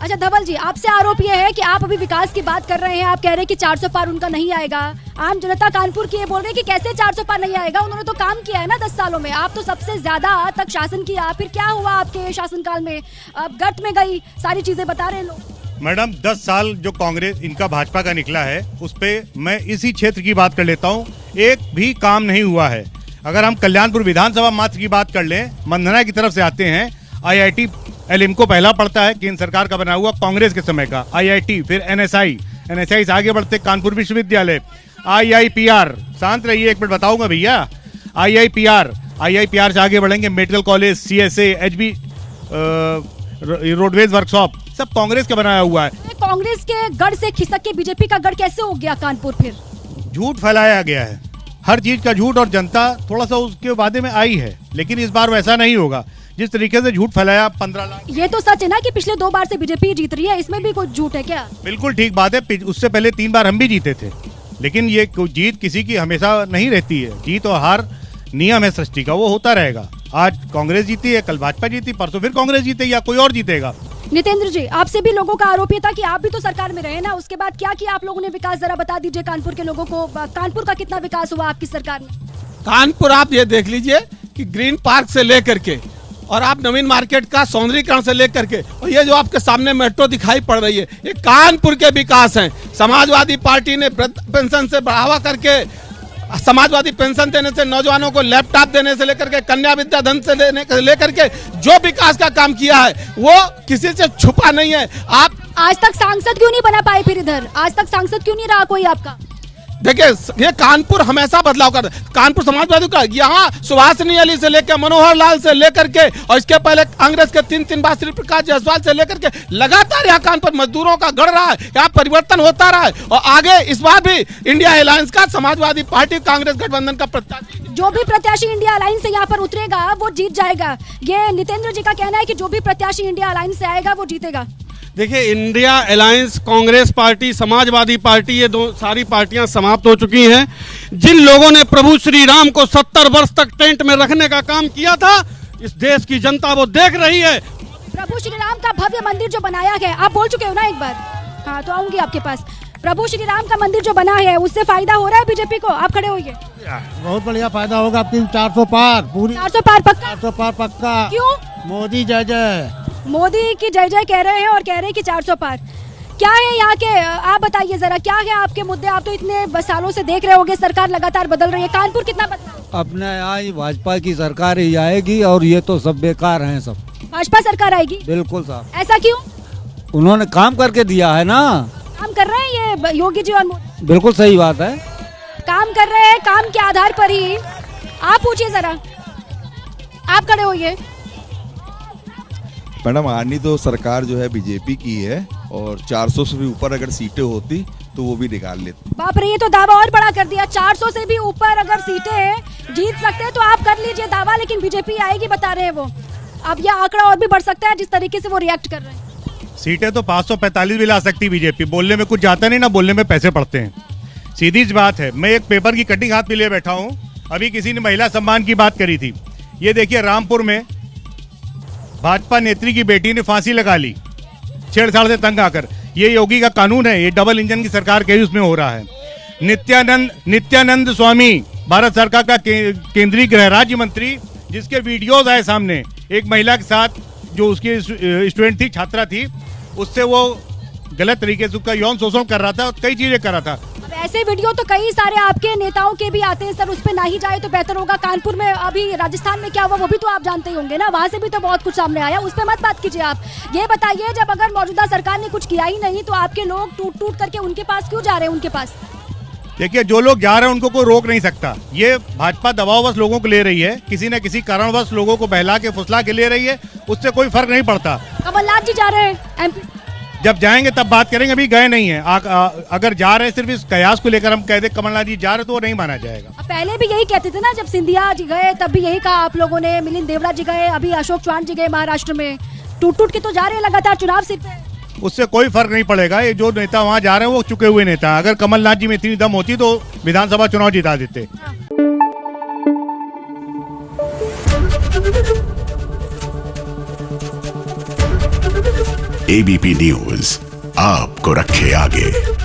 अच्छा धवल जी, आपसे आरोप ये है कि आप अभी विकास की बात कर रहे हैं, आप कह रहे हैं कि 400 पार उनका नहीं आएगा। आम जनता कानपुर की ये बोल रही है कि कैसे 400 पार नहीं आएगा, उन्होंने तो काम किया है ना 10 सालों में। आप तो सबसे ज्यादा तक शासन किया, फिर क्या हुआ आपके शासनकाल में? अब गर्त में गई सारी चीजें बता रहे हैं लोग। मैडम 10 साल जो कांग्रेस इनका भाजपा का निकला है, उस पे मैं इसी क्षेत्र की बात कर लेता हूँ। एक भी काम नहीं हुआ है। अगर हम कल्याणपुर विधानसभा मात्र की बात कर लें, मंधना की तरफ से आते हैं, IIT एलिम्को पहला पड़ता है केंद्र सरकार का बना हुआ कांग्रेस के समय का IIT, फिर NSI से आगे बढ़ते कानपुर विश्वविद्यालय, IIPR, शांत रहिए एक मिनट बताऊंगा भैया, IIPR से आगे बढ़ेंगे medical college, CSA, HB roadways workshop, सब कांग्रेस का बनाया हुआ है। कांग्रेस के गढ़ से खिसक के बीजेपी का गढ़ कैसे हो गया कानपुर? फिर झूठ फैलाया गया है, हर चीज का झूठ, और जनता थोड़ा सा उसके वादे में आई है, लेकिन इस बार वैसा नहीं होगा। जिस तरीके से झूठ फैलाया 15 लाख, ये तो सच है ना कि पिछले 2 बार से बीजेपी जीत रही है, इसमें भी कुछ झूठ है क्या? बिल्कुल ठीक बात है। उससे पहले 3 बार हम भी जीते थे, लेकिन ये जीत किसी की हमेशा नहीं रहती है। जीत और हार नियम है सृष्टि का, वो होता रहेगा। आज कांग्रेस जीती है, कल भाजपा जीती, परसों फिर कांग्रेस जीतेगी या कोई और जीतेगा। नितेंद्र जी, आपसे भी लोगों का आरोप ये था कि आप भी तो सरकार में रहे ना, उसके बाद क्या किया आप लोगों ने विकास? जरा बता दीजिए कानपुर के लोगों को, कानपुर का कितना विकास हुआ आपकी सरकार में? कानपुर आप ये देख लीजिए कि ग्रीन पार्क से लेकर के और आप नवीन मार्केट का सौंदर्यीकरण से लेकर के, और ये जो आपके सामने मेट्रो दिखाई पड़ रही है, ये कानपुर के विकास हैं। समाजवादी पार्टी ने पेंशन से बढ़ावा करके, समाजवादी पेंशन देने से, नौजवानों को लैपटॉप देने से लेकर के, कन्या विद्या धन से लेकर के जो विकास का काम किया है वो किसी से छुपा नहीं है। आप आज तक सांसद क्यों नहीं बना पाए? फिर इधर आज तक सांसद क्यों नहीं रहा कोई आपका? देखिए, ये कानपुर हमेशा बदलाव कर, कानपुर समाजवादी का, यहाँ सुभाषिनी अली से लेकर मनोहर लाल से लेकर के, और इसके पहले कांग्रेस के 3 बार श्री प्रकाश जायसवाल से लेकर के लगातार यहाँ कानपुर मजदूरों का गढ़ रहा है, यहाँ परिवर्तन होता रहा है। और आगे इस बार भी इंडिया अलायंस का, समाजवादी पार्टी कांग्रेस गठबंधन का प्रत्याशी, जो भी प्रत्याशी इंडिया अलायंस से यहाँ पर उतरेगा वो जीत जाएगा। ये नितेंद्र जी का कहना है कि जो भी प्रत्याशी इंडिया अलायंस से आएगा वो जीतेगा। देखिए, India alliance, Congress party, Samajwadi party, ये सारी पार्टियां समाप्त हो चुकी हैं। जिन लोगों ने प्रभु श्री राम को 70 वर्ष तक टेंट में रखने का काम किया था, इस देश की जनता वो देख रही है। प्रभु श्री राम का भव्य मंदिर जो बनाया गया, आप बोल चुके हो ना एक बार? हाँ, तो आऊंगी आपके पास। प्रभु श्री राम का मंदिर जो बना है, उससे फायदा हो रहा है बीजेपी को? आप खड़े होइए। बहुत बढ़िया फायदा होगा। आपकी 400 पार पूरी, 400 पार पक्का? 400 पार पक्का। क्यों? मोदी जय जय, मोदी की जय जय कह रहे हैं और कह रहे हैं कि 400 पार। क्या है यहाँ के, आप बताइए जरा, क्या है आपके मुद्दे? आप तो इतने सालों से देख रहे होंगे, सरकार लगातार बदल रही है, कानपुर कितना बदला? अपने यहाँ ही भाजपा की सरकार ही आएगी, और ये तो सब बेकार हैं सब। भाजपा सरकार आएगी? बिल्कुल साहब। ऐसा क्यों? उन्होंने काम करके दिया है ना। काम कर रहे हैं ये योगी जी और मोदी? बिल्कुल सही बात है, काम कर रहे हैं, काम के आधार पर ही। आप पूछिए जरा, आप खड़े होइए। मैडम, आनी तो सरकार जो है बीजेपी की है, और 400 से भी ऊपर अगर सीटें होती तो वो भी निकाल लेते। बाप रे, ये तो दावा और बड़ा कर दिया। 400 से भी ऊपर अगर सीटें जीत सकते हैं तो आप कर लीजिए दावा, लेकिन बीजेपी आएगी बता रहे हैं वो। अब यह आंकड़ा और भी बढ़ सकता है जिस तरीके से वो रिएक्ट कर रहे हैं। सीटें तो 545 भी ला सकती बीजेपी। बोलने में कुछ जाता नहीं ना, बोलने में पैसे पड़ते हैं, सीधी सी बात है। मैं एक पेपर की कटिंग हाथ में लिए बैठा हूँ। अभी किसी ने महिला सम्मान की बात करी थी। ये देखिए, रामपुर में भाजपा नेत्री की बेटी ने फांसी लगा ली छेड़छाड़ से तंग आकर। ये योगी का कानून है, ये डबल इंजन की सरकार के उसमें हो रहा है। नित्यानंद स्वामी, भारत सरकार का केंद्रीय गृह राज्य मंत्री, जिसके वीडियोज आए सामने, एक महिला के साथ जो उसकी स्टूडेंट थी, छात्रा थी, उससे वो गलत तरीके से उसका यौन शोषण कर रहा था और कई चीजें कर रहा था। अब ऐसे वीडियो तो कई सारे आपके नेताओं के भी आते हैं सर, उस पे ना ही जाए तो बेहतर होगा। कानपुर में, अभी राजस्थान में क्या हुआ वो भी तो आप जानते ही होंगे ना, वहाँ से भी तो बहुत कुछ सामने आया, उस पर मत बात कीजिए आप। ये बताइए, जब अगर मौजूदा सरकार ने कुछ किया ही नहीं तो आपके लोग टूट टूट करके उनके पास क्यों जा रहे हैं? उनके पास देखिए, जो लोग जा रहे हैं उनको कोई रोक नहीं सकता। ये भाजपा दबाववश लोगों को ले रही है, किसी न किसी कारणवश लोगों को बहला के फुसला के ले रही है, उससे कोई फर्क नहीं पड़ता। कमलनाथ जी जा रहे हैं MP? जब जाएंगे तब बात करेंगे, अभी गए नहीं है। अगर जा रहे हैं सिर्फ इस कयास को लेकर हम कह दे कमलनाथ जी जा रहे तो वो नहीं माना जाएगा। पहले भी यही कहते थे ना, जब सिंधिया जी गए तब भी यही कहा आप लोगों ने, मिलिंद देवड़ा जी गए, अभी अशोक चौहान जी गए महाराष्ट्र में, टूट टूट के तो जा रहे हैं लगातार चुनाव सिर पे। उससे कोई फर्क नहीं पड़ेगा। ये जो नेता वहाँ जा रहे हैं वो चुके हुए नेता। अगर कमलनाथ जी में इतनी दम होती तो विधानसभा चुनाव जिता देते। एबीपी न्यूज आपको रखे आगे।